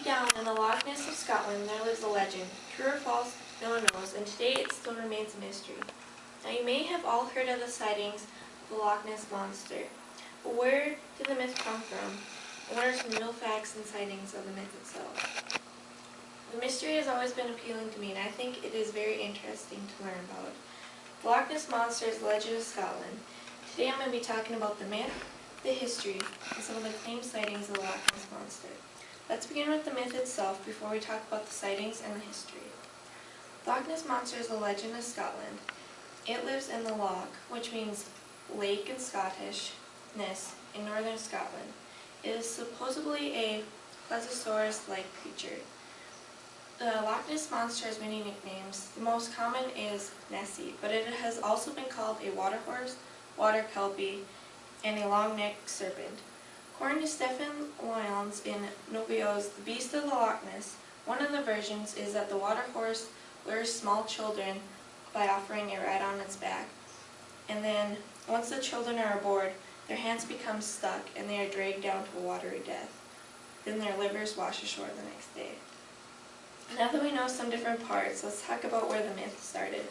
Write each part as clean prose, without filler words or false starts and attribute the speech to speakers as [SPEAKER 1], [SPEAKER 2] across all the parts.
[SPEAKER 1] Deep down in the Loch Ness of Scotland there lives a legend. True or false, no one knows, and today it still remains a mystery. Now you may have all heard of the sightings of the Loch Ness Monster, but where did the myth come from? And what are some real facts and sightings of the myth itself? The mystery has always been appealing to me, and I think it is very interesting to learn about. The Loch Ness Monster is the legend of Scotland. Today I'm going to be talking about the myth, the history, and some of the claimed sightings of the Loch Ness Monster. Let's begin with the myth itself before we talk about the sightings and the history. The Loch Ness Monster is a legend of Scotland. It lives in the loch, which means lake in Scottish, ness in northern Scotland. It is supposedly a plesiosaurus-like creature. The Loch Ness Monster has many nicknames. The most common is Nessie, but it has also been called a water horse, water kelpie, and a long-necked serpent. According to Stephen Lyons in Novio's The Beast of the Loch Ness, one of the versions is that the water horse lures small children by offering a ride on its back. And then, once the children are aboard, their hands become stuck and they are dragged down to a watery death. Then their livers wash ashore the next day. Now that we know some different parts, let's talk about where the myth started.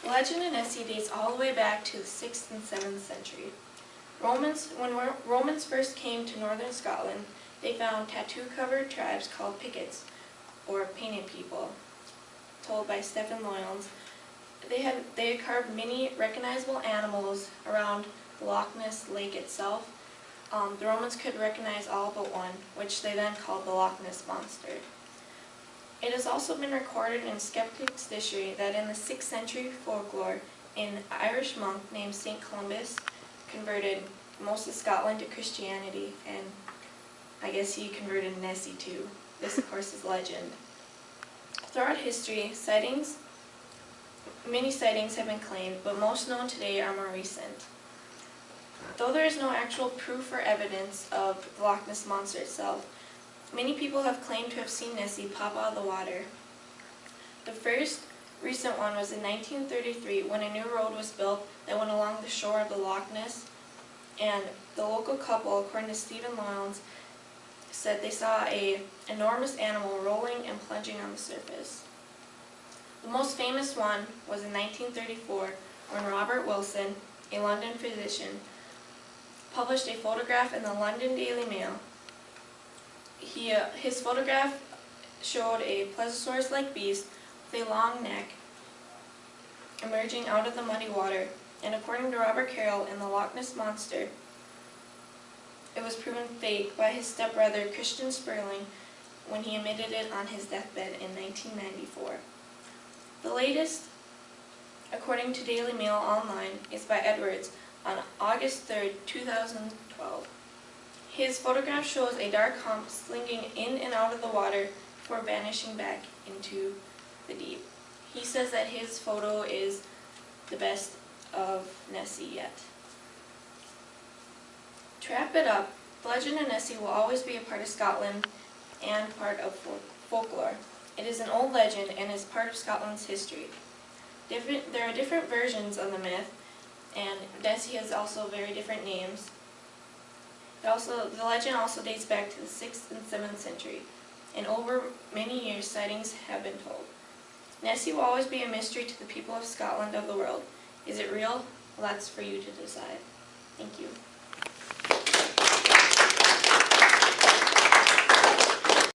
[SPEAKER 1] The legend of Nessie dates all the way back to the 6th and 7th century. When Romans first came to northern Scotland, they found tattoo-covered tribes called Pickets, or painted people, told by Stephen Lyons. They had carved many recognizable animals around the Loch Ness Lake itself. The Romans could recognize all but one, which they then called the Loch Ness Monster. It has also been recorded in skeptics' history that in the 6th century folklore, an Irish monk named St. Columba converted most of Scotland to Christianity, and I guess he converted Nessie too. This, of course, is legend. Throughout history, many sightings have been claimed, but most known today are more recent. Though there is no actual proof or evidence of the Loch Ness Monster itself, many people have claimed to have seen Nessie pop out of the water. The first recent one was in 1933 when a new road was built that went along the shore of the Loch Ness, and the local couple, according to Stephen Lyons, said they saw an enormous animal rolling and plunging on the surface. The most famous one was in 1934 when Robert Wilson, a London physician, published a photograph in the London Daily Mail. His photograph showed a plesiosaurus-like beast with a long neck emerging out of the muddy water, and according to Robert Carroll in the Loch Ness Monster, it was proven fake by his stepbrother Christian Sperling when he admitted it on his deathbed in 1994. The latest, according to Daily Mail Online, is by Edwards on August 3, 2012. His photograph shows a dark hump slinging in and out of the water before vanishing back into the deep. He says that his photo is the best of Nessie yet. To wrap it up, the legend of Nessie will always be a part of Scotland and part of folklore. It is an old legend and is part of Scotland's history. There are different versions of the myth, and Nessie has also very different names. The legend also dates back to the 6th and 7th century, and over many years sightings have been told. Nessie will always be a mystery to the people of Scotland of the world. Is it real? Well, that's for you to decide. Thank you.